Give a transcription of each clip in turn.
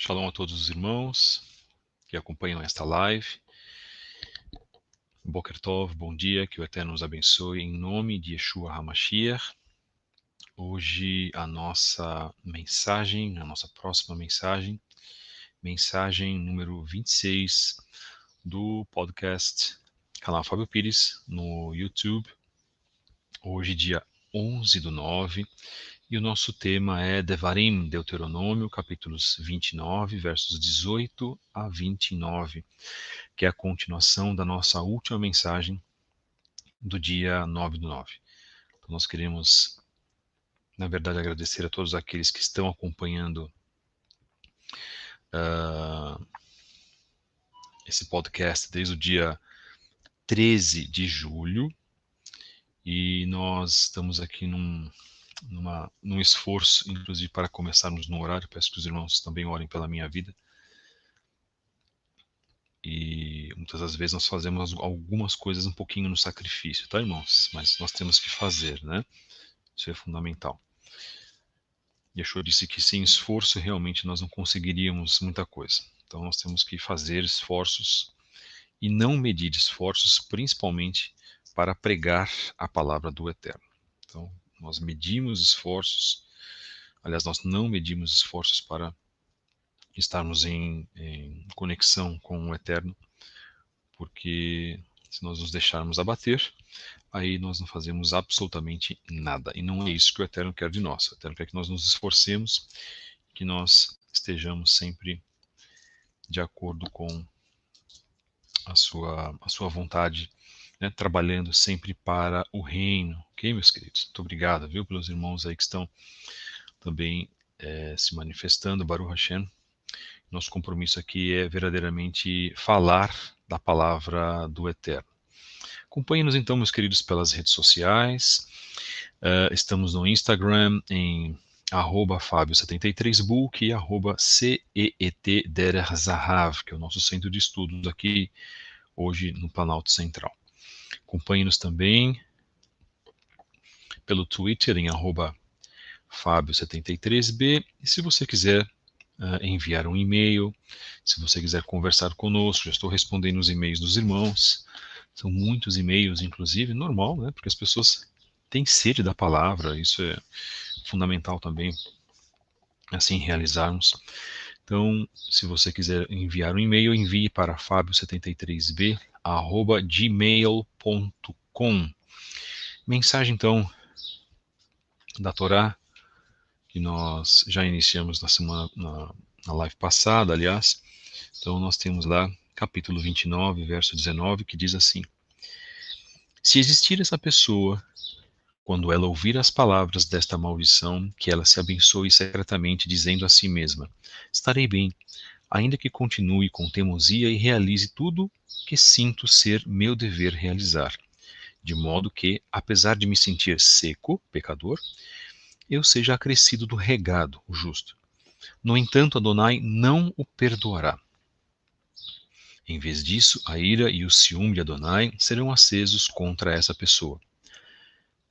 Shalom a todos os irmãos que acompanham esta live. Boker Tov, bom dia, que o Eterno nos abençoe em nome de Yeshua HaMashiach. Hoje a nossa mensagem, a nossa próxima mensagem número 26 do podcast Canal Fábio Pires no YouTube. Hoje dia 11/9. E o nosso tema é Devarim, Deuteronômio, capítulos 29, versos 18 a 29, que é a continuação da nossa última mensagem do dia 9/9. Então nós queremos, na verdade, agradecer a todos aqueles que estão acompanhando esse podcast desde o dia 13 de julho, e nós estamos aqui num esforço, inclusive, para começarmos no horário. Peço que os irmãos também orem pela minha vida. E muitas das vezes nós fazemos algumas coisas um pouquinho no sacrifício, tá, irmãos? Mas nós temos que fazer, né? Isso é fundamental. Yeshua disse que sem esforço realmente nós não conseguiríamos muita coisa. Então nós temos que fazer esforços e não medir esforços, principalmente para pregar a palavra do Eterno. Então nós medimos esforços, aliás, nós não medimos esforços para estarmos em conexão com o Eterno, porque se nós nos deixarmos abater, aí nós não fazemos absolutamente nada. E não é isso que o Eterno quer de nós. O Eterno quer que nós nos esforcemos, que nós estejamos sempre de acordo com a sua vontade, né, trabalhando sempre para o reino. Ok, meus queridos? Muito obrigado, viu, pelos irmãos aí que estão também se manifestando, Baruch Hashem. Nosso compromisso aqui é verdadeiramente falar da palavra do Eterno. Acompanhe-nos então, meus queridos, pelas redes sociais. Estamos no Instagram em @Fabio73book e @CEET-Derech-Zahav, que é o nosso centro de estudos aqui hoje no Planalto Central. Acompanhe-nos também pelo Twitter em @Fabio73b. E se você quiser enviar um e-mail, se você quiser conversar conosco, já estou respondendo os e-mails dos irmãos. São muitos e-mails, inclusive, normal, né? Porque as pessoas têm sede da palavra, isso é fundamental também, assim realizarmos. Então, se você quiser enviar um e-mail, envie para fabio73b@gmail.com. Mensagem, então, da Torá, que nós já iniciamos na live passada, aliás. Então, nós temos lá capítulo 29, verso 19, que diz assim: Se existir essa pessoa, quando ela ouvir as palavras desta maldição, que ela se abençoe secretamente, dizendo a si mesma: Estarei bem, ainda que continue com teimosia e realize tudo que sinto ser meu dever realizar. De modo que, apesar de me sentir seco, pecador, eu seja acrescido do regado, o justo. No entanto, Adonai não o perdoará. Em vez disso, a ira e o ciúme de Adonai serão acesos contra essa pessoa.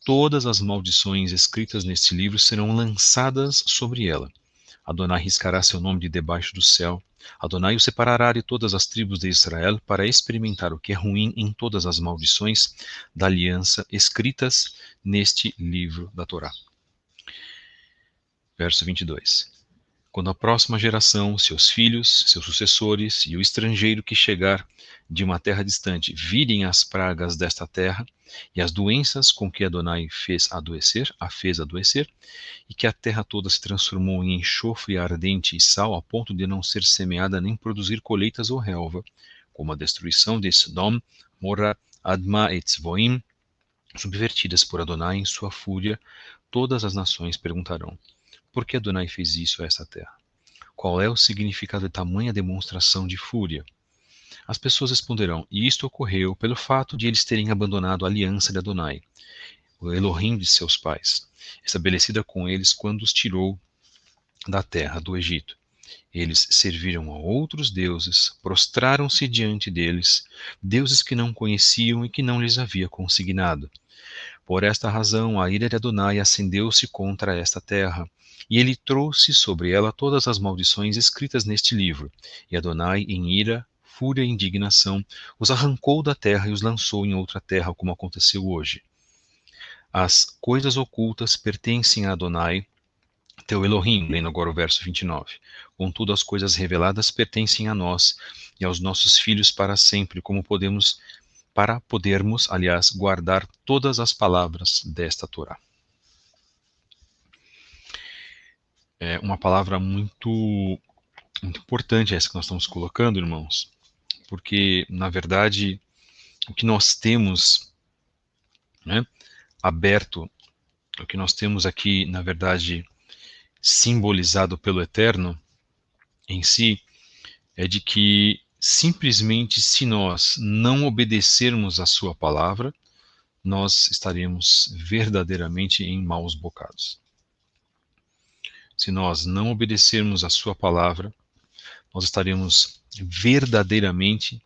Todas as maldições escritas neste livro serão lançadas sobre ela. Adonai riscará seu nome de debaixo do céu. Adonai o separará de todas as tribos de Israel para experimentar o que é ruim em todas as maldições da aliança escritas neste livro da Torá. Verso 22. Quando a próxima geração, seus filhos, seus sucessores e o estrangeiro que chegar de uma terra distante virem as pragas desta terra e as doenças com que Adonai a fez adoecer, e que a terra toda se transformou em enxofre ardente e sal a ponto de não ser semeada nem produzir colheitas ou relva, como a destruição de Sodom, Morra, Adma e Tzvoim, subvertidas por Adonai em sua fúria, todas as nações perguntarão: por que Adonai fez isso a essa terra? Qual é o significado de tamanha demonstração de fúria? As pessoas responderão: e isto ocorreu pelo fato de eles terem abandonado a aliança de Adonai, o Elohim de seus pais, estabelecida com eles quando os tirou da terra do Egito. Eles serviram a outros deuses, prostraram-se diante deles, deuses que não conheciam e que não lhes havia consignado. Por esta razão, a ira de Adonai acendeu-se contra esta terra, E ele trouxe sobre ela todas as maldições escritas neste livro. E Adonai, em ira, fúria e indignação, os arrancou da terra e os lançou em outra terra, como aconteceu hoje. As coisas ocultas pertencem a Adonai, teu Elohim, lendo agora o verso 29. Contudo, as coisas reveladas pertencem a nós e aos nossos filhos para sempre, para podermos, aliás, guardar todas as palavras desta Torá. É uma palavra muito importante essa que nós estamos colocando, irmãos, porque, na verdade, o que nós temos, né, aberto, o que nós temos aqui, na verdade, simbolizado pelo Eterno em si, é de que simplesmente se nós não obedecermos a sua palavra, nós estaremos verdadeiramente em maus bocados. Se nós não obedecermos a sua palavra, nós estaremos verdadeiramente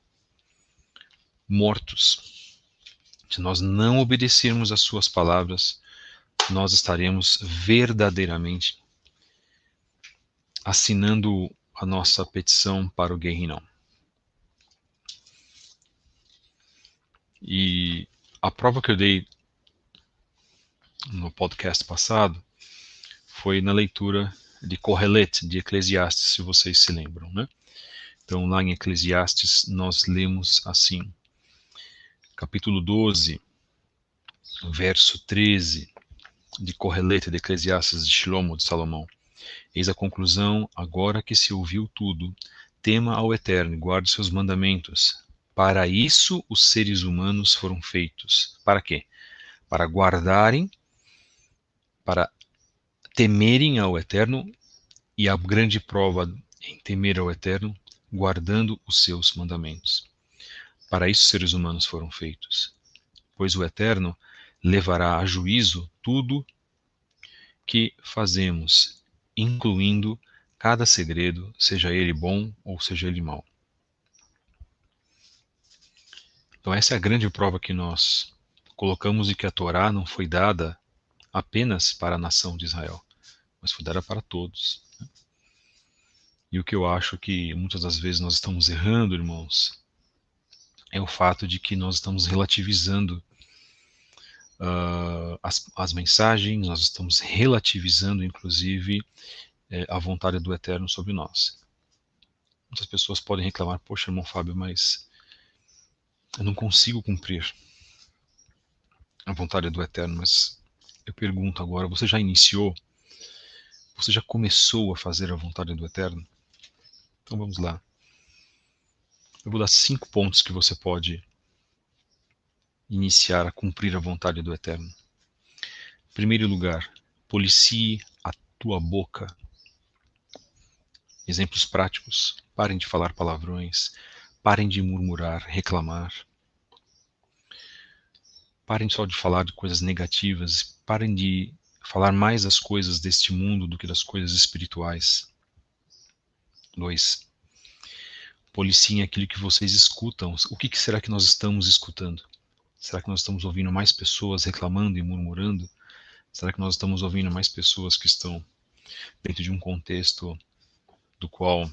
mortos. Se nós não obedecermos às suas palavras, nós estaremos verdadeiramente assinando a nossa petição para o Guerrinão. E a prova que eu dei no podcast passado foi na leitura de Kohelet, de Eclesiastes, se vocês se lembram, né? Então, lá em Eclesiastes, nós lemos assim, capítulo 12, verso 13, de Kohelet, de Eclesiastes, de Shlomo, de Salomão. Eis a conclusão, agora que se ouviu tudo, tema ao Eterno e guarde seus mandamentos. Para isso os seres humanos foram feitos. Para quê? Para guardarem, para temerem ao Eterno, e a grande prova em temer ao Eterno, guardando os seus mandamentos. Para isso os seres humanos foram feitos. Pois o Eterno levará a juízo tudo que fazemos, incluindo cada segredo, seja ele bom ou seja ele mau. Então essa é a grande prova que nós colocamos de que a Torá não foi dada apenas para a nação de Israel, mas foi dada para todos. E o que eu acho que muitas das vezes nós estamos errando, irmãos, é o fato de que nós estamos relativizando as mensagens, nós estamos relativizando, inclusive, a vontade do Eterno sobre nós. Muitas pessoas podem reclamar, poxa, irmão Fábio, mas eu não consigo cumprir a vontade do Eterno. Mas eu pergunto agora, você já iniciou? Você já começou a fazer a vontade do Eterno? Então vamos lá. Eu vou dar 5 pontos que você pode iniciar a cumprir a vontade do Eterno. Em primeiro lugar, policie a tua boca. Exemplos práticos. Parem de falar palavrões. Parem de murmurar, reclamar. Parem só de falar de coisas negativas. Parem de falar mais das coisas deste mundo do que das coisas espirituais. 2. Policiem aquilo que vocês escutam. O que será que nós estamos escutando? Será que nós estamos ouvindo mais pessoas reclamando e murmurando? Será que nós estamos ouvindo mais pessoas que estão dentro de um contexto do qual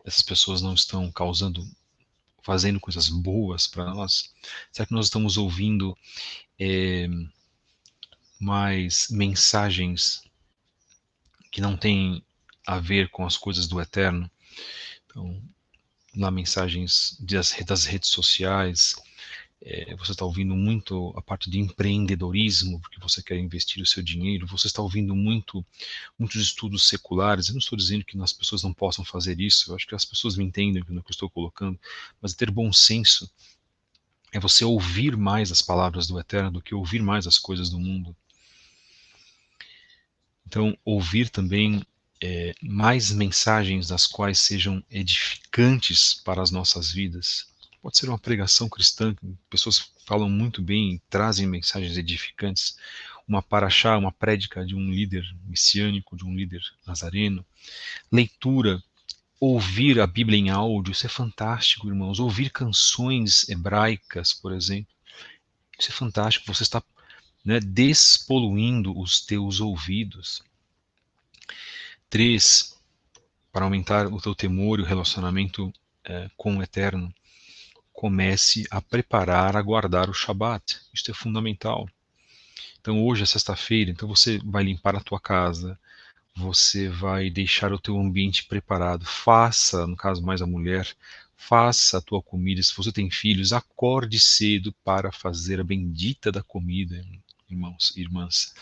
essas pessoas não estão fazendo coisas boas para nós? Será que nós estamos ouvindo mais mensagens que não têm a ver com as coisas do Eterno? Então, lá mensagens das redes sociais, você está ouvindo muito a parte de empreendedorismo, porque você quer investir o seu dinheiro, você está ouvindo muitos estudos seculares. Eu não estou dizendo que as pessoas não possam fazer isso, eu acho que as pessoas me entendem no que eu estou colocando, mas ter bom senso é você ouvir mais as palavras do Eterno do que ouvir mais as coisas do mundo. Então, ouvir também mais mensagens das quais sejam edificantes para as nossas vidas. Pode ser uma pregação cristã, pessoas falam muito bem, trazem mensagens edificantes, uma paraxá, uma prédica de um líder messiânico, de um líder nazareno, leitura, ouvir a Bíblia em áudio, isso é fantástico, irmãos. Ouvir canções hebraicas, por exemplo, isso é fantástico. Você está né, despoluindo os teus ouvidos. 3, para aumentar o teu temor e o relacionamento com o Eterno, comece a preparar, a guardar o Shabat. Isso é fundamental. Então hoje é sexta-feira, então você vai limpar a tua casa, você vai deixar o teu ambiente preparado. Faça, no caso mais a mulher, faça a tua comida. Se você tem filhos, acorde cedo para fazer a bendita da comida, irmãos e irmãs.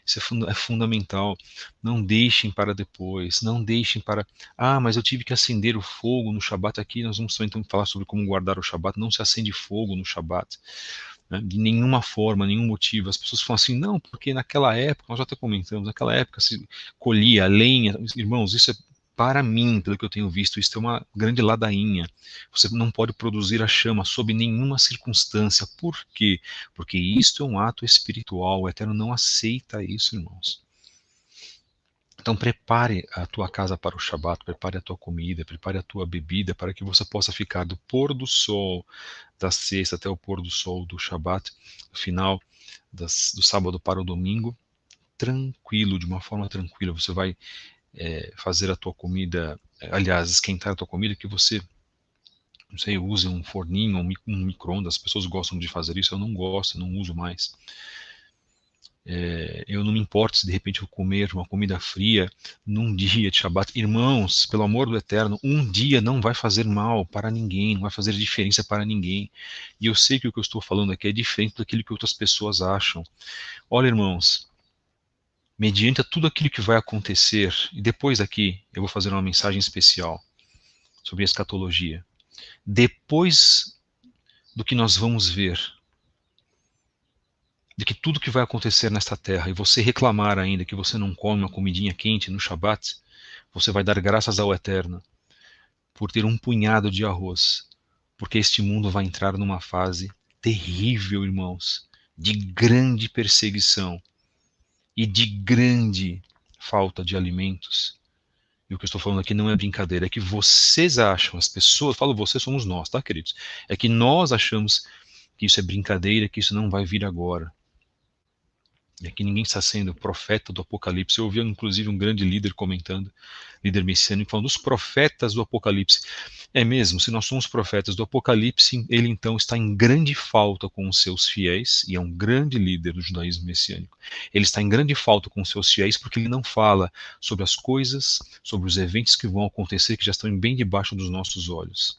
Isso é fundamental. Não deixem para depois, não deixem para... Ah, mas eu tive que acender o fogo no Shabat aqui. Nós vamos então falar sobre como guardar o Shabat. Não se acende fogo no Shabat, né? De nenhuma forma, nenhum motivo. As pessoas falam assim, não, porque naquela época, nós já até comentamos, naquela época se colhia lenha. Irmãos, isso é, para mim, pelo que eu tenho visto, isso é uma grande ladainha. Você não pode produzir a chama sob nenhuma circunstância. Por quê? Porque isto é um ato espiritual. O Eterno não aceita isso, irmãos. Então prepare a tua casa para o Shabat, prepare a tua comida, prepare a tua bebida para que você possa ficar do pôr do sol da sexta até o pôr do sol do Shabat, no final do sábado para o domingo, tranquilo, de uma forma tranquila. Você vai fazer a tua comida, aliás, esquentar a tua comida, que você, não sei, use um forninho, um micro-ondas. As pessoas gostam de fazer isso, eu não gosto, eu não uso mais. Eu não me importo se de repente eu comer uma comida fria num dia de Shabat. Irmãos, pelo amor do Eterno, um dia não vai fazer mal para ninguém, não vai fazer diferença para ninguém. E eu sei que o que eu estou falando aqui é diferente daquilo que outras pessoas acham. Olha, irmãos, mediante tudo aquilo que vai acontecer, e depois aqui eu vou fazer uma mensagem especial sobre a escatologia. Depois do que nós vamos ver, de que tudo que vai acontecer nesta terra, e você reclamar ainda que você não come uma comidinha quente no Shabat, você vai dar graças ao Eterno por ter um punhado de arroz, porque este mundo vai entrar numa fase terrível, irmãos, de grande perseguição e de grande falta de alimentos. E o que eu estou falando aqui não é brincadeira, é que vocês acham, as pessoas, falo vocês, somos nós, tá, queridos? É que nós achamos que isso é brincadeira, que isso não vai vir agora. E aqui ninguém está sendo profeta do Apocalipse. Eu ouvi, inclusive, um grande líder comentando, líder messiânico, falando dos profetas do Apocalipse. É mesmo, se nós somos profetas do Apocalipse, ele então está em grande falta com os seus fiéis, e é um grande líder do judaísmo messiânico. Ele está em grande falta com os seus fiéis porque ele não fala sobre as coisas, sobre os eventos que vão acontecer, que já estão bem debaixo dos nossos olhos.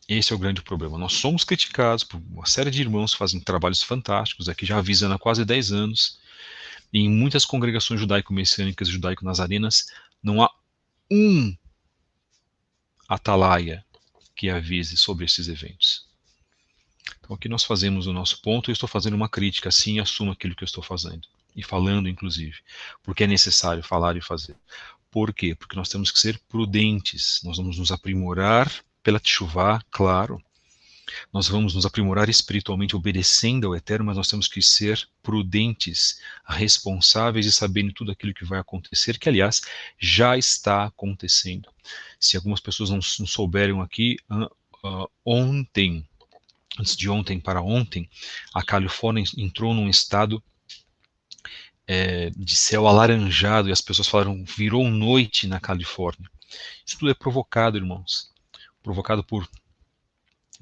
Esse é o grande problema. Nós somos criticados por uma série de irmãos que fazem trabalhos fantásticos, aqui já avisando há quase 10 anos, e em muitas congregações judaico-messiânicas, judaico-nazarenas, não há um atalaia que avise sobre esses eventos. Então aqui nós fazemos o nosso ponto, eu estou fazendo uma crítica, sim, assumo aquilo que eu estou fazendo, e falando inclusive, porque é necessário falar e fazer. Por quê? Porque nós temos que ser prudentes, nós vamos nos aprimorar pela teshuvá, claro, nós vamos nos aprimorar espiritualmente obedecendo ao Eterno, mas nós temos que ser prudentes, responsáveis e sabendo tudo aquilo que vai acontecer, que aliás já está acontecendo. Se algumas pessoas não souberam aqui, ontem, antes de ontem para ontem, a Califórnia entrou num estado de céu alaranjado e as pessoas falaram, virou noite na Califórnia. Isso tudo é provocado, irmãos, provocado por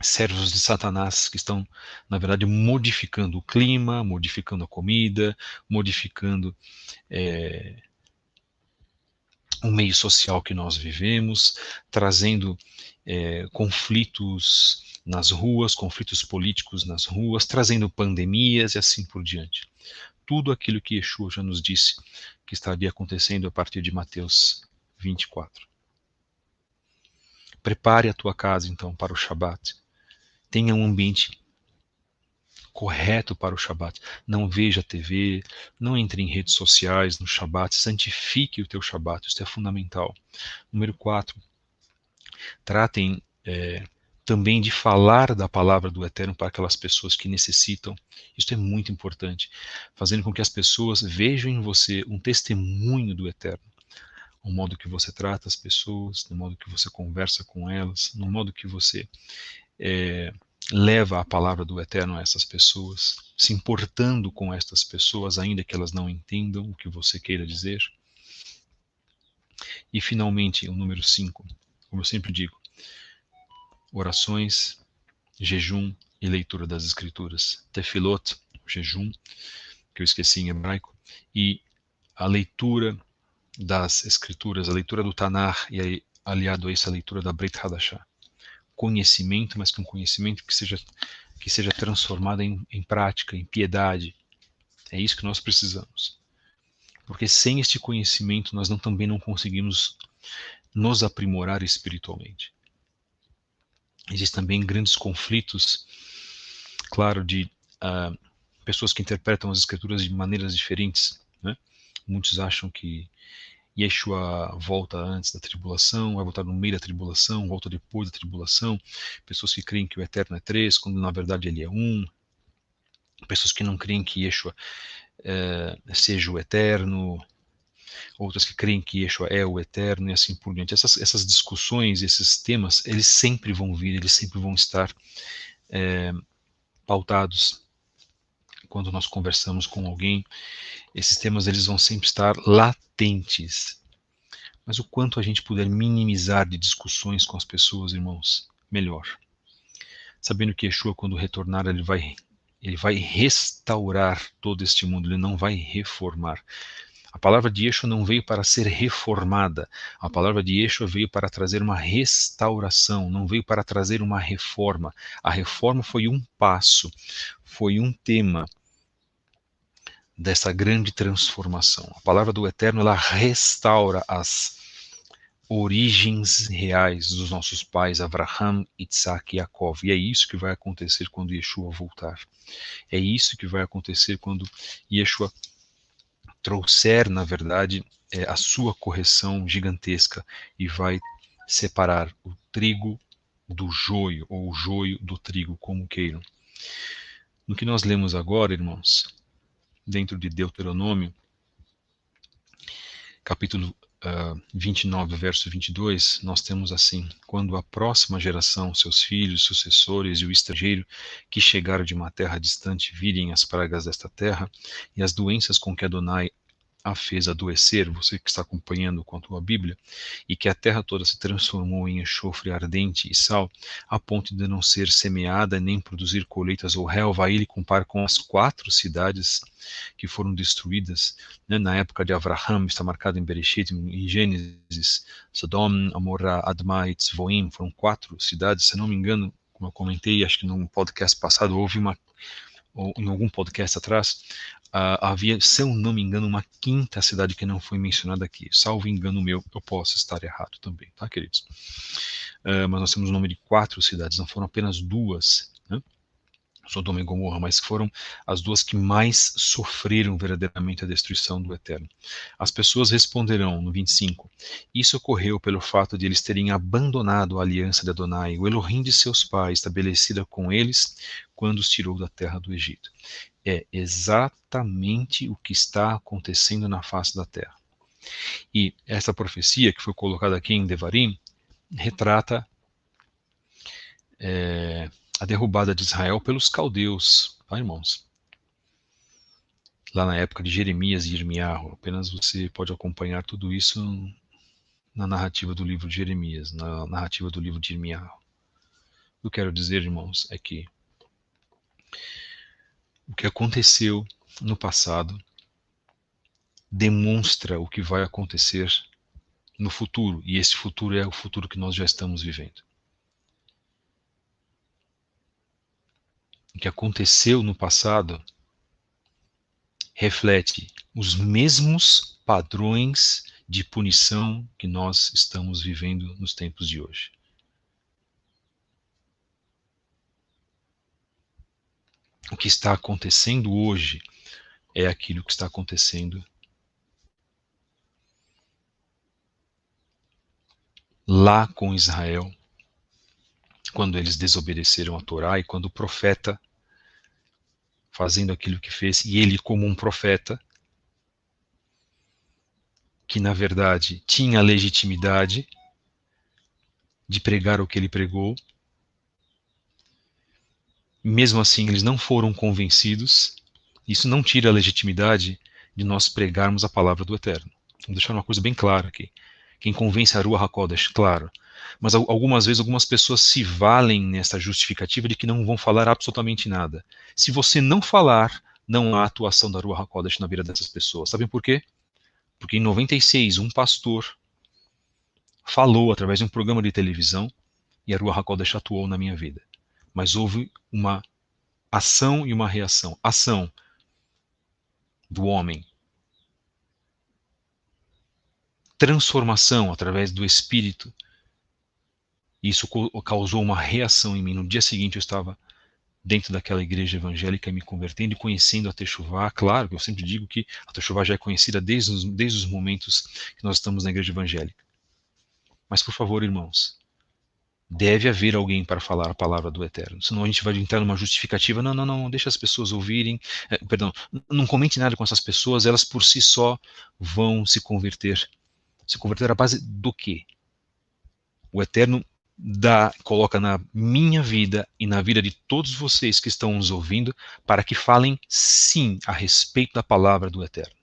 servos de Satanás que estão, na verdade, modificando o clima, modificando a comida, modificando o meio social que nós vivemos, trazendo conflitos nas ruas, conflitos políticos nas ruas, trazendo pandemias e assim por diante. Tudo aquilo que Yeshua já nos disse que estaria acontecendo a partir de Mateus 24. Prepare a tua casa, então, para o Shabat. Tenha um ambiente correto para o Shabat. Não veja TV, não entre em redes sociais no Shabat, santifique o teu Shabat, isso é fundamental. Número 4, tratem também de falar da palavra do Eterno para aquelas pessoas que necessitam. Isso é muito importante, fazendo com que as pessoas vejam em você um testemunho do Eterno. O modo que você trata as pessoas, no modo que você conversa com elas, no modo que você leva a palavra do Eterno a essas pessoas, se importando com estas pessoas, ainda que elas não entendam o que você queira dizer. E finalmente, o número 5, como eu sempre digo, orações, jejum e leitura das Escrituras. Tefilot, jejum, que eu esqueci em hebraico, e a leitura das Escrituras, a leitura do Tanar, e aí, aliado a isso a leitura da Brit Hadashah. Conhecimento, mas que um conhecimento que seja transformado em prática, em piedade. É isso que nós precisamos. Porque sem este conhecimento nós também não conseguimos nos aprimorar espiritualmente. Existem também grandes conflitos, claro, de pessoas que interpretam as Escrituras de maneiras diferentes, né? Muitos acham que Yeshua volta antes da tribulação, vai voltar no meio da tribulação, volta depois da tribulação. Pessoas que creem que o Eterno é 3, quando na verdade ele é 1. Pessoas que não creem que Yeshua seja o Eterno. Outras que creem que Yeshua é o Eterno e assim por diante. Essas discussões, esses temas, eles sempre vão vir, eles sempre vão estar pautados quando nós conversamos com alguém. Esses temas eles vão sempre estar latentes. Mas o quanto a gente puder minimizar de discussões com as pessoas, irmãos, melhor. Sabendo que Yeshua, quando retornar, ele vai restaurar todo este mundo, ele não vai reformar. A palavra de Yeshua não veio para ser reformada. A palavra de Yeshua veio para trazer uma restauração, não veio para trazer uma reforma. A reforma foi um passo, foi um tema dessa grande transformação. A palavra do Eterno, ela restaura as origens reais dos nossos pais, Abraham, Isaac e Jacob. E é isso que vai acontecer quando Yeshua voltar. É isso que vai acontecer quando Yeshua trouxer, na verdade, a sua correção gigantesca e vai separar o trigo do joio, ou o joio do trigo, como queiram. No que nós lemos agora, irmãos, dentro de Deuteronômio, capítulo 29, verso 22, nós temos assim: quando a próxima geração, seus filhos, sucessores e o estrangeiro que chegaram de uma terra distante virem as pragas desta terra e as doenças com que Adonai a fez adoecer, você que está acompanhando com a tua Bíblia, e que a terra toda se transformou em enxofre ardente e sal, a ponto de não ser semeada nem produzir colheitas ou relva, aí ele compara com as 4 cidades que foram destruídas, né, na época de Avraham, está marcado em Bereshit, em Gênesis, Sodom, Amorá, Admá e Tzvoim, foram 4 cidades, se não me engano, como eu comentei, acho que num podcast passado, ou em algum podcast atrás, havia, se eu não me engano, uma 5ª cidade que não foi mencionada aqui. Salvo engano meu, eu posso estar errado também, tá, queridos? Mas nós temos o nome de 4 cidades, não foram apenas 2, né? Sodoma e Gomorra, mas foram as 2 que mais sofreram verdadeiramente a destruição do Eterno. As pessoas responderão, no 25, isso ocorreu pelo fato de eles terem abandonado a aliança de Adonai, o Elohim de seus pais, estabelecida com eles quando os tirou da terra do Egito. É exatamente o que está acontecendo na face da terra. E essa profecia que foi colocada aqui em Devarim retrata a derrubada de Israel pelos caldeus, tá, irmãos? Lá na época de Jeremias e Irmiarro, apenas você pode acompanhar tudo isso na narrativa do livro de Jeremias, na narrativa do livro de Irmiarro. O que eu quero dizer, irmãos, é que o que aconteceu no passado demonstra o que vai acontecer no futuro, e esse futuro é o futuro que nós já estamos vivendo. O que aconteceu no passado reflete os mesmos padrões de punição que nós estamos vivendo nos tempos de hoje. O que está acontecendo hoje é aquilo que está acontecendo lá com Israel, quando eles desobedeceram a Torá e quando o profeta, fazendo aquilo que fez, e ele como um profeta, que na verdade tinha a legitimidade de pregar o que ele pregou, Mesmo assim, eles não foram convencidos. Isso não tira a legitimidade de nós pregarmos a palavra do Eterno. Vou deixar uma coisa bem clara aqui. Quem convence a Ruach HaKodesh, claro. Mas algumas vezes, algumas pessoas se valem nessa justificativa de que não vão falar absolutamente nada. Se você não falar, não há atuação da Ruach HaKodesh na vida dessas pessoas. Sabem por quê? Porque em 96, um pastor falou através de um programa de televisão e a Ruach HaKodesh atuou na minha vida. Mas houve uma ação e uma reação. Ação do homem. Transformação através do Espírito. Isso causou uma reação em mim. No dia seguinte eu estava dentro daquela igreja evangélica e me convertendo e conhecendo a Techuvá. Claro que eu sempre digo que a Techuvá já é conhecida desde os momentos que nós estamos na igreja evangélica. Mas por favor, irmãos, deve haver alguém para falar a palavra do Eterno. Senão a gente vai entrar numa justificativa. Não, deixa as pessoas ouvirem. Perdão, não comente nada com essas pessoas, elas por si só vão se converter. Se converter à base do quê? O Eterno coloca na minha vida e na vida de todos vocês que estão nos ouvindo para que falem sim a respeito da palavra do Eterno.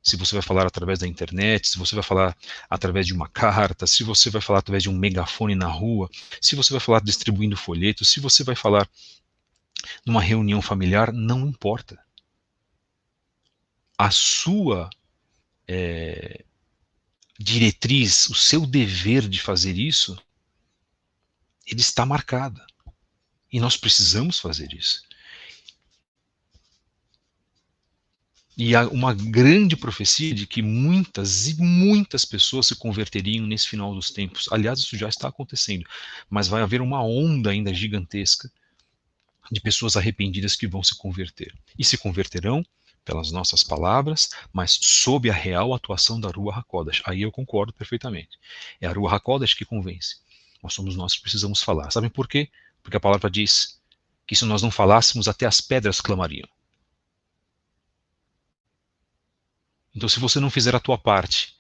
Se você vai falar através da internet, se você vai falar através de uma carta, se você vai falar através de um megafone na rua, se você vai falar distribuindo folhetos, se você vai falar numa reunião familiar, não importa. A sua diretriz, o seu dever de fazer isso, ele está marcado. E nós precisamos fazer isso. E há uma grande profecia de que muitas e muitas pessoas se converteriam nesse final dos tempos. Aliás, isso já está acontecendo. Mas vai haver uma onda ainda gigantesca de pessoas arrependidas que vão se converter. E se converterão pelas nossas palavras, mas sob a real atuação da Ruach HaKodesh. Aí eu concordo perfeitamente. É a Ruach HaKodesh que convence. Mas somos nós que precisamos falar. Sabem por quê? Porque a palavra diz que se nós não falássemos, até as pedras clamariam. Então, se você não fizer a tua parte,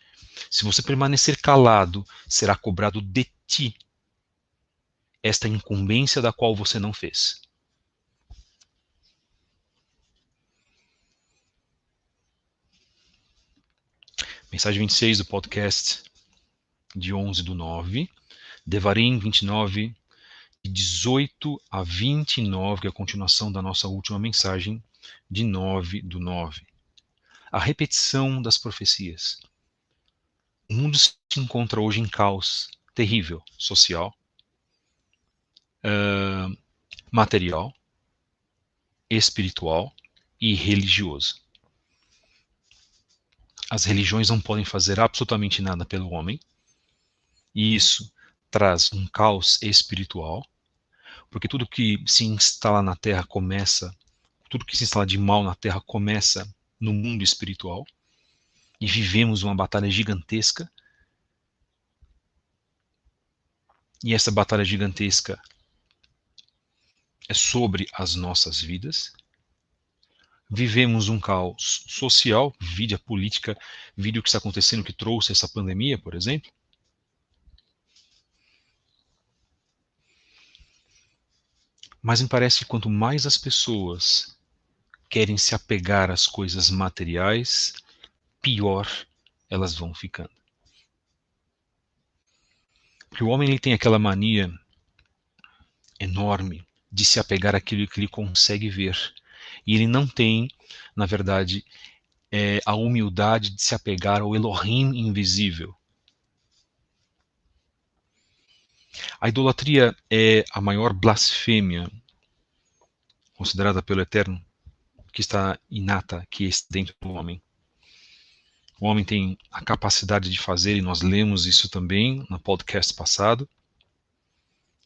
se você permanecer calado, será cobrado de ti esta incumbência da qual você não fez. Mensagem 26 do podcast de 11/9, Devarim 29, de 18 a 29, que é a continuação da nossa última mensagem de 9/9. A repetição das profecias. O mundo se encontra hoje em caos terrível, social, material, espiritual e religioso. As religiões não podem fazer absolutamente nada pelo homem, e isso traz um caos espiritual, porque tudo que se instala na Terra tudo que se instala de mal na Terra começa no mundo espiritual, e vivemos uma batalha gigantesca, e essa batalha gigantesca é sobre as nossas vidas. Vivemos um caos social, vide a política, vide o que está acontecendo que trouxe essa pandemia, por exemplo. Mas me parece que quanto mais as pessoas querem se apegar às coisas materiais, pior elas vão ficando. Porque o homem ele tem aquela mania enorme de se apegar àquilo que ele consegue ver. E ele não tem, na verdade, a humildade de se apegar ao Elohim invisível. A idolatria é a maior blasfêmia considerada pelo Eterno, que está inata, que está dentro do homem. O homem tem a capacidade de fazer, e nós lemos isso também no podcast passado,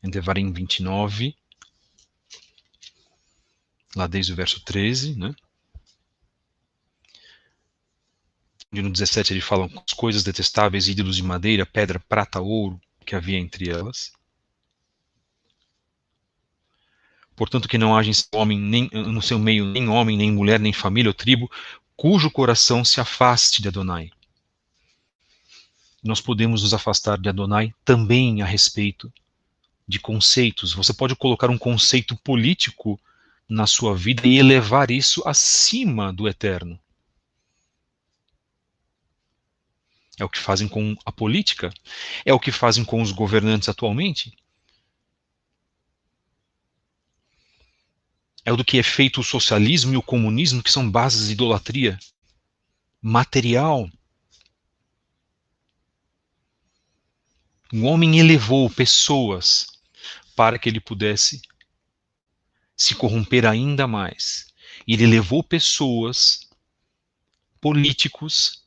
em Devarim 29, lá desde o verso 13, né? E no 17 ele fala as coisas detestáveis, ídolos de madeira, pedra, prata, ouro, que havia entre elas. Portanto, que não haja no seu meio nem homem, nem mulher, nem família ou tribo, cujo coração se afaste de Adonai. Nós podemos nos afastar de Adonai também a respeito de conceitos. Você pode colocar um conceito político na sua vida e elevar isso acima do eterno. É o que fazem com a política, é o que fazem com os governantes atualmente. É do que é feito o socialismo e o comunismo, que são bases de idolatria material. O homem elevou pessoas para que ele pudesse se corromper ainda mais. E ele levou pessoas, políticos,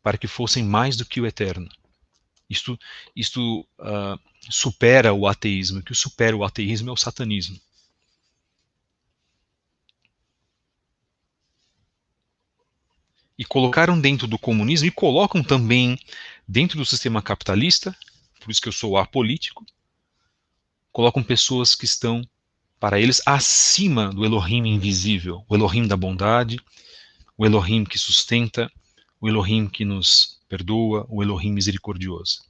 para que fossem mais do que o eterno. Isto supera o ateísmo. O que supera o ateísmo é o satanismo. E colocaram dentro do comunismo e colocam também dentro do sistema capitalista, por isso que eu sou apolítico, colocam pessoas que estão, para eles, acima do Elohim invisível, o Elohim da bondade, o Elohim que sustenta, o Elohim que nos perdoa, o Elohim misericordioso.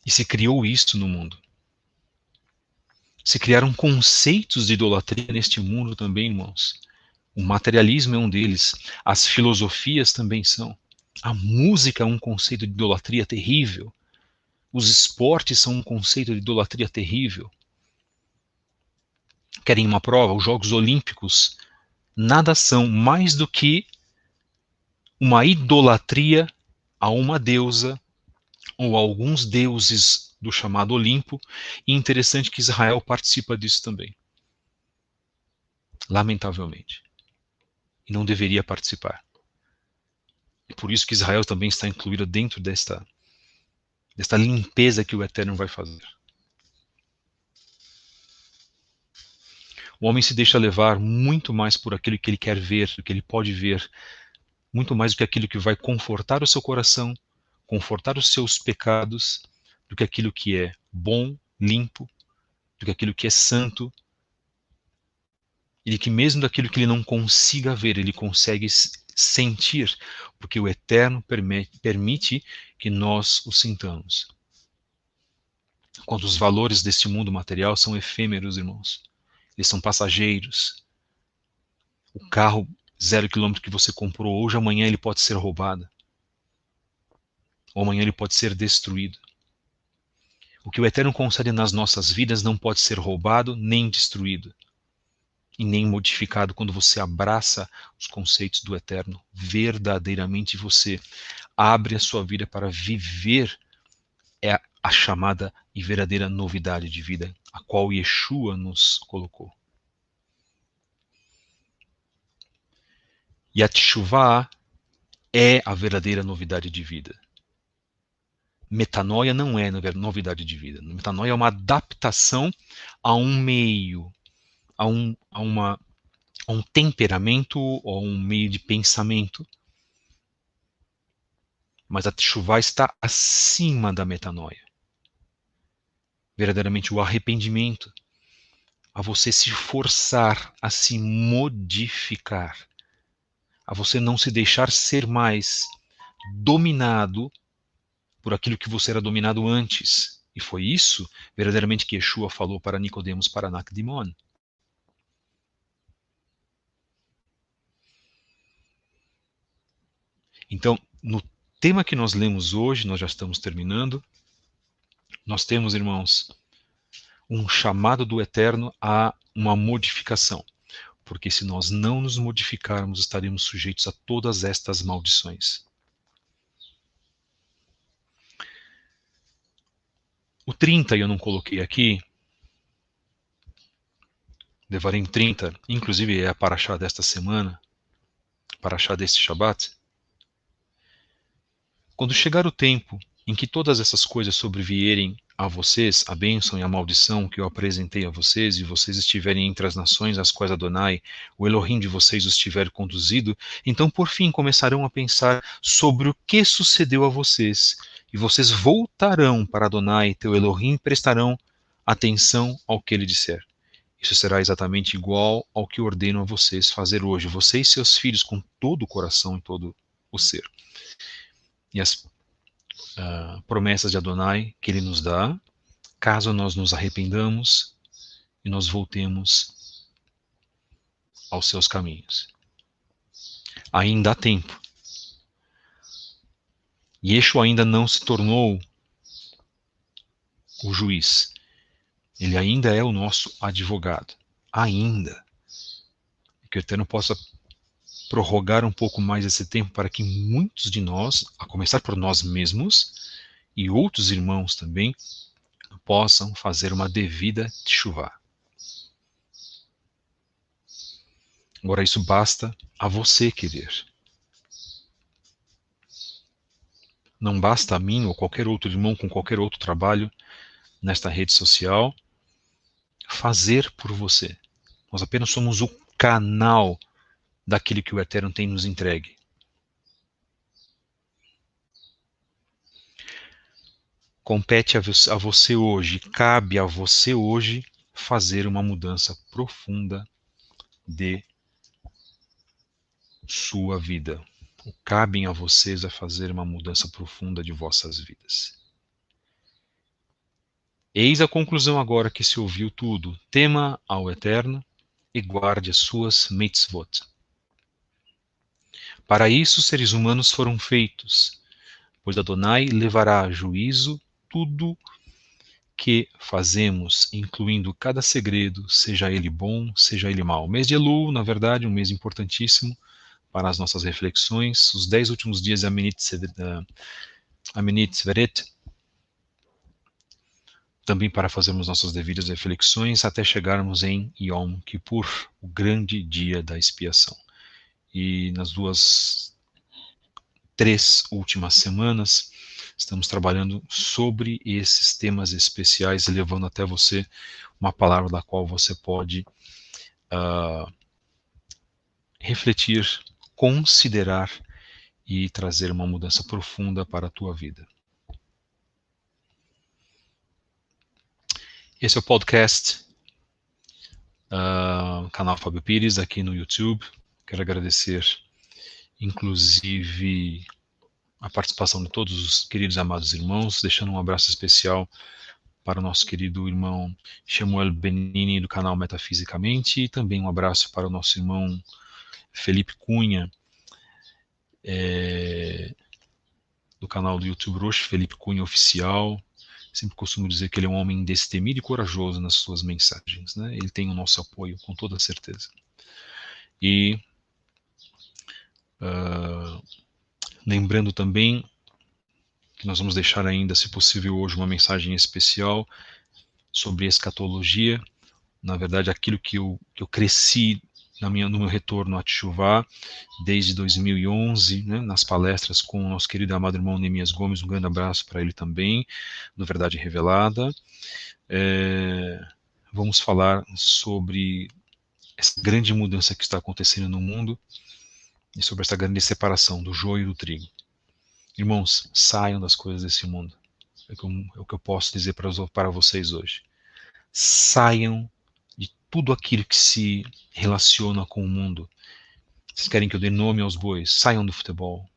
E se criou isso no mundo. Se criaram conceitos de idolatria neste mundo também, irmãos. O materialismo é um deles. As filosofias também são. A música é um conceito de idolatria terrível. Os esportes são um conceito de idolatria terrível. Querem uma prova? Os Jogos Olímpicos nada são mais do que uma idolatria a uma deusa ou a alguns deuses do chamado Olimpo. E interessante que Israel participa disso também. Lamentavelmente. E não deveria participar. E por isso que Israel também está incluído dentro desta limpeza que o Eterno vai fazer. O homem se deixa levar muito mais por aquilo que ele quer ver, do que ele pode ver, muito mais do que aquilo que vai confortar o seu coração, confortar os seus pecados, do que aquilo que é bom, limpo, do que aquilo que é santo, e de que mesmo daquilo que ele não consiga ver, ele consegue sentir, porque o Eterno permite que nós o sintamos. Quando os valores deste mundo material são efêmeros, irmãos. Eles são passageiros. O carro 0 quilômetro que você comprou hoje, amanhã ele pode ser roubado. Ou amanhã ele pode ser destruído. O que o Eterno concede nas nossas vidas não pode ser roubado nem destruído. E nem modificado quando você abraça os conceitos do Eterno. Verdadeiramente você abre a sua vida para viver a chamada e verdadeira novidade de vida, a qual Yeshua nos colocou. E a Teshuvah é a verdadeira novidade de vida. Metanoia não é novidade de vida. Metanoia é uma adaptação a um meio, a um temperamento ou a um meio de pensamento. Mas a Teshuvah está acima da metanoia. Verdadeiramente o arrependimento, a você se forçar a se modificar, a você não se deixar ser mais dominado por aquilo que você era dominado antes. E foi isso, verdadeiramente, que Yeshua falou para Nicodemos para Nakdimon. Então, no tema que nós lemos hoje, nós já estamos terminando, nós temos, irmãos, um chamado do Eterno a uma modificação. Porque se nós não nos modificarmos, estaremos sujeitos a todas estas maldições. O 30 eu não coloquei aqui. Devarim 30, inclusive é a paraxá desta semana, paraxá deste Shabat. Quando chegar o tempo em que todas essas coisas sobrevierem a vocês, a bênção e a maldição que eu apresentei a vocês, e vocês estiverem entre as nações às quais Adonai, o Elohim de vocês, os tiver conduzido, então por fim começarão a pensar sobre o que sucedeu a vocês, e vocês voltarão para Adonai, teu Elohim, e prestarão atenção ao que ele disser. Isso será exatamente igual ao que ordeno a vocês fazer hoje, vocês e seus filhos, com todo o coração e todo o ser. E as promessas de Adonai que ele nos dá, caso nós nos arrependamos e nós voltemos aos seus caminhos. Ainda há tempo. Yeshua ainda não se tornou o juiz. Ele ainda é o nosso advogado. Ainda. Que o Eterno possa prorrogar um pouco mais esse tempo para que muitos de nós, a começar por nós mesmos e outros irmãos também, possam fazer uma devida teshuvá. Agora isso basta a você querer. Não basta a mim ou qualquer outro irmão com qualquer outro trabalho nesta rede social fazer por você. Nós apenas somos o canal daquilo que o Eterno tem nos entregue. Compete a você hoje, cabe a você hoje fazer uma mudança profunda de sua vida. Cabem a vocês a fazer uma mudança profunda de vossas vidas. Eis a conclusão agora que se ouviu tudo. Tema ao Eterno e guarde as suas mitzvot. Para isso os seres humanos foram feitos, pois Adonai levará a juízo tudo que fazemos, incluindo cada segredo, seja ele bom, seja ele mau. O mês de Elul, na verdade, um mês importantíssimo para as nossas reflexões. Os 10 últimos dias de Amenit Sveret, também para fazermos nossas devidas reflexões, até chegarmos em Yom Kippur, o grande dia da expiação. E nas 3 últimas semanas, estamos trabalhando sobre esses temas especiais, levando até você uma palavra da qual você pode refletir, considerar e trazer uma mudança profunda para a tua vida. Esse é o podcast, canal Fábio Pires, aqui no YouTube. Quero agradecer, inclusive, a participação de todos os queridos e amados irmãos, deixando um abraço especial para o nosso querido irmão Shemuel Benini, do canal Metafisicamente, e também um abraço para o nosso irmão Felipe Cunha, do canal do YouTube Roxo, Felipe Cunha Oficial. Sempre costumo dizer que ele é um homem destemido e corajoso nas suas mensagens, né? Ele tem o nosso apoio, com toda certeza. E lembrando também que nós vamos deixar ainda, se possível, hoje uma mensagem especial sobre escatologia. Na verdade, aquilo que eu cresci no meu retorno a Teshuvá, desde 2011, né, nas palestras com o nosso querido amado irmão Neemias Gomes, um grande abraço para ele também, no Verdade Revelada. Vamos falar sobre essa grande mudança que está acontecendo no mundo e sobre essa grande separação do joio e do trigo. Irmãos, saiam das coisas desse mundo. É o que eu posso dizer para vocês hoje. Saiam de tudo aquilo que se relaciona com o mundo. Vocês querem que eu dê nome aos bois? Saiam do futebol.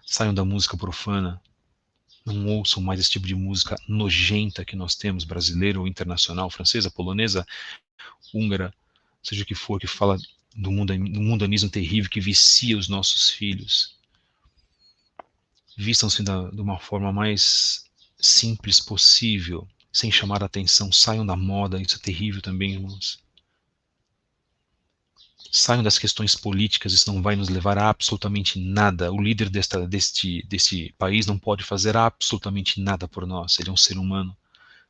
Saiam da música profana. Não ouçam mais esse tipo de música nojenta que nós temos, brasileira ou internacional, francesa, polonesa, húngara, seja o que for, que fala do mundanismo terrível que vicia os nossos filhos. Vistam-se de uma forma mais simples possível, sem chamar a atenção. Saiam da moda, isso é terrível também, irmãos. Saiam das questões políticas, isso não vai nos levar a absolutamente nada. O líder deste país não pode fazer absolutamente nada por nós. Ele é um ser humano,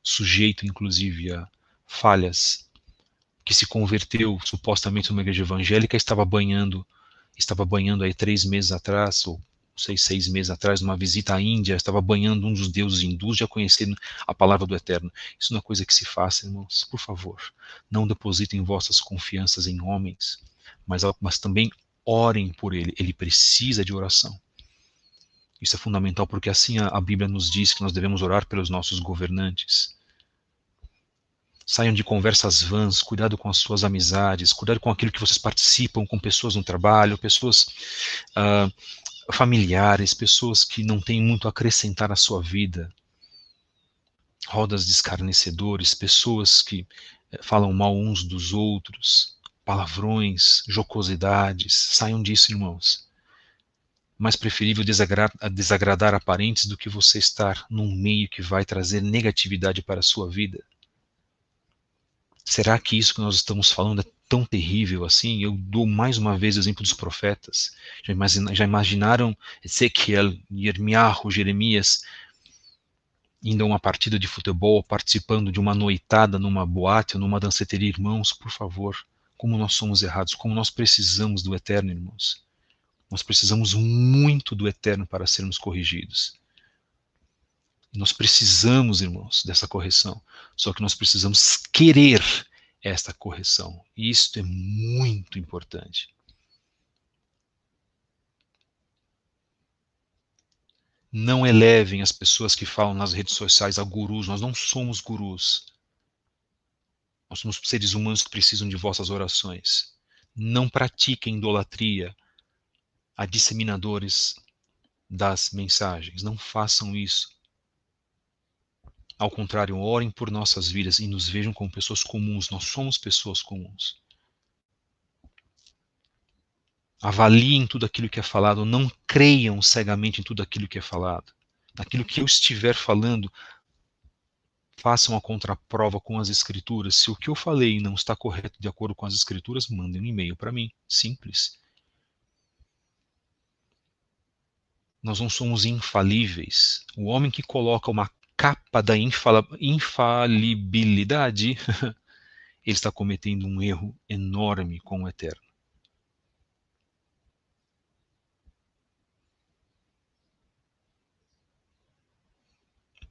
sujeito inclusive a falhas, que se converteu supostamente numa igreja evangélica, estava banhando aí 3 meses atrás, ou 6 meses atrás, numa visita à Índia, estava banhando um dos deuses hindus, já conhecendo a palavra do Eterno. Isso não é coisa que se faça, irmãos. Por favor, não depositem vossas confianças em homens, mas também orem por ele. Ele precisa de oração. Isso é fundamental, porque assim a Bíblia nos diz que nós devemos orar pelos nossos governantes. Saiam de conversas vãs, cuidado com as suas amizades, cuidado com aquilo que vocês participam, com pessoas no trabalho, pessoas familiares, pessoas que não têm muito a acrescentar à sua vida, rodas de escarnecedores, pessoas que falam mal uns dos outros, palavrões, jocosidades. Saiam disso, irmãos. Mais preferível desagradar aparentes do que você estar num meio que vai trazer negatividade para a sua vida. Será que isso que nós estamos falando é tão terrível assim? Eu dou mais uma vez o exemplo dos profetas. Já imaginaram Ezequiel, Yirmiyahu, Jeremias indo a uma partida de futebol, participando de uma noitada numa boate ou numa danceteria? Irmãos, por favor, como nós somos errados, como nós precisamos do Eterno, irmãos. Nós precisamos muito do Eterno para sermos corrigidos. Nós precisamos, irmãos, dessa correção. Só que nós precisamos querer esta correção. E isto é muito importante. Não elevem as pessoas que falam nas redes sociais a gurus. Nós não somos gurus. Nós somos seres humanos que precisam de vossas orações. Não pratiquem idolatria a disseminadores das mensagens. Não façam isso. Ao contrário, orem por nossas vidas e nos vejam como pessoas comuns. Nós somos pessoas comuns. Avaliem tudo aquilo que é falado. Não creiam cegamente em tudo aquilo que é falado. Naquilo que eu estiver falando, façam a contraprova com as escrituras. Se o que eu falei não está correto de acordo com as escrituras, mandem um e-mail para mim. Simples. Nós não somos infalíveis. O homem que coloca uma capa da infalibilidade, ele está cometendo um erro enorme com o Eterno.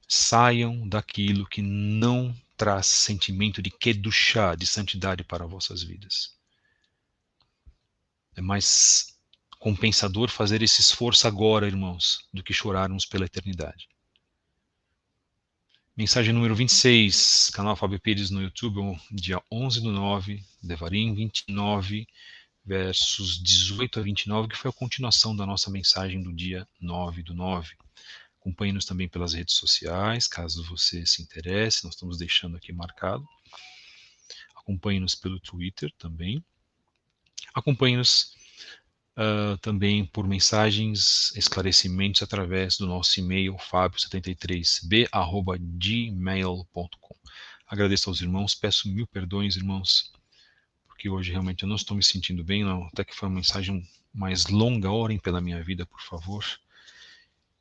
Saiam daquilo que não traz sentimento de kedushá, de santidade para vossas vidas. É mais compensador fazer esse esforço agora, irmãos, do que chorarmos pela eternidade. Mensagem número 26, canal Fábio Pires no YouTube, dia 11/9, Devarim 29, versos 18 a 29, que foi a continuação da nossa mensagem do dia 9/9. Acompanhe-nos também pelas redes sociais, caso você se interesse, nós estamos deixando aqui marcado. Acompanhe-nos pelo Twitter também. Acompanhe-nos também por mensagens, esclarecimentos através do nosso e-mail fabio73b@gmail.com. Agradeço aos irmãos, peço mil perdões, irmãos, porque hoje realmente eu não estou me sentindo bem, não, até que foi uma mensagem mais longa. Orem pela minha vida, por favor,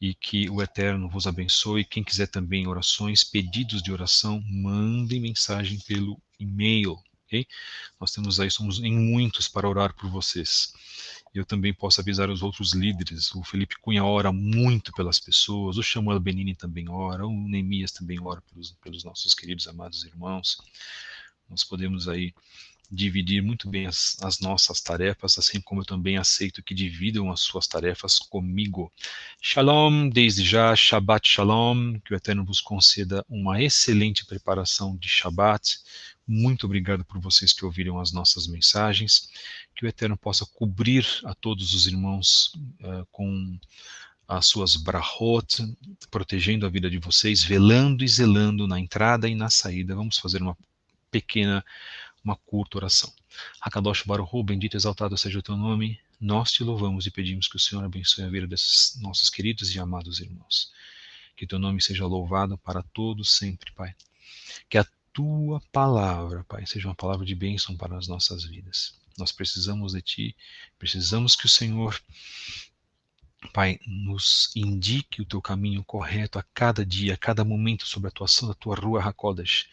e que o Eterno vos abençoe. Quem quiser também orações, pedidos de oração, mandem mensagem pelo e-mail, ok? Nós temos aí, somos em muitos para orar por vocês. Eu também posso avisar os outros líderes. O Felipe Cunha ora muito pelas pessoas, o Samuel Benini também ora, o Neemias também ora pelos nossos queridos amados irmãos. Nós podemos aí dividir muito bem as nossas tarefas, assim como eu também aceito que dividam as suas tarefas comigo. Shalom, desde já, Shabbat Shalom, que o Eterno vos conceda uma excelente preparação de Shabbat. Muito obrigado por vocês que ouviram as nossas mensagens, que o Eterno possa cobrir a todos os irmãos com as suas brachot, protegendo a vida de vocês, velando e zelando na entrada e na saída. Vamos fazer uma curta oração. Hakadosh Baruch Hu, bendito e exaltado seja o teu nome. Nós te louvamos e pedimos que o Senhor abençoe a vida desses nossos queridos e amados irmãos. Que teu nome seja louvado para todos sempre, Pai. Que a tua palavra, Pai, seja uma palavra de bênção para as nossas vidas. Nós precisamos de ti, precisamos que o Senhor, Pai, nos indique o teu caminho correto a cada dia, a cada momento, sobre a atuação da tua Ruach HaKodesh.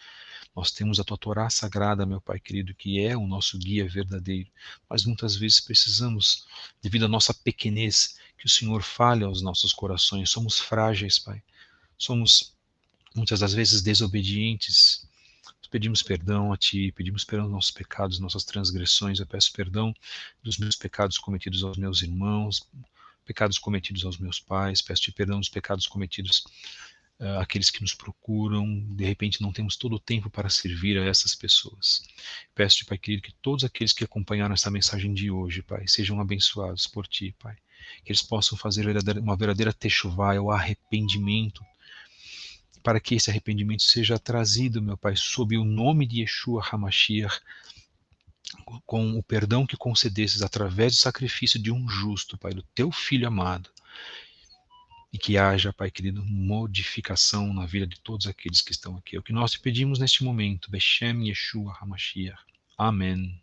Nós temos a tua Torá sagrada, meu Pai querido, que é o nosso guia verdadeiro. Mas muitas vezes precisamos, devido à nossa pequenez, que o Senhor fale aos nossos corações. Somos frágeis, Pai. Somos, muitas das vezes, desobedientes. Pedimos perdão a Ti, pedimos perdão dos nossos pecados, nossas transgressões. Eu peço perdão dos meus pecados cometidos aos meus irmãos, pecados cometidos aos meus pais. Peço-te perdão dos pecados cometidos aqueles que nos procuram. De repente não temos todo o tempo para servir a essas pessoas. Peço-te, Pai querido, que todos aqueles que acompanharam essa mensagem de hoje, Pai, sejam abençoados por Ti, Pai. que eles possam fazer uma verdadeira techuvá, o arrependimento, para que esse arrependimento seja trazido, meu Pai, sob o nome de Yeshua HaMashiach, com o perdão que concedesses através do sacrifício de um justo, Pai, do teu Filho amado, e que haja, Pai querido, modificação na vida de todos aqueles que estão aqui. É o que nós te pedimos neste momento, Beshem Yeshua HaMashiach. Amém.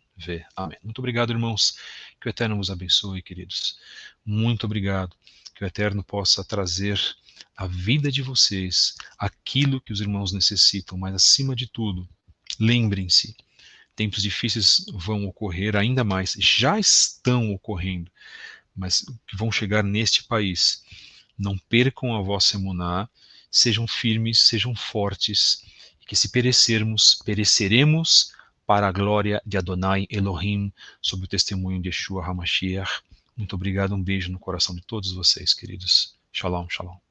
Amém. Muito obrigado, irmãos. Que o Eterno vos abençoe, queridos. Muito obrigado. Que o Eterno possa trazer à vida de vocês aquilo que os irmãos necessitam, mas acima de tudo, lembrem-se, tempos difíceis vão ocorrer ainda mais, já estão ocorrendo, mas que vão chegar neste país. Não percam a vossa emuná, sejam firmes, sejam fortes, e que se perecermos, pereceremos para a glória de Adonai Elohim, sob o testemunho de Yeshua HaMashiach. Muito obrigado, um beijo no coração de todos vocês, queridos. Shalom, shalom.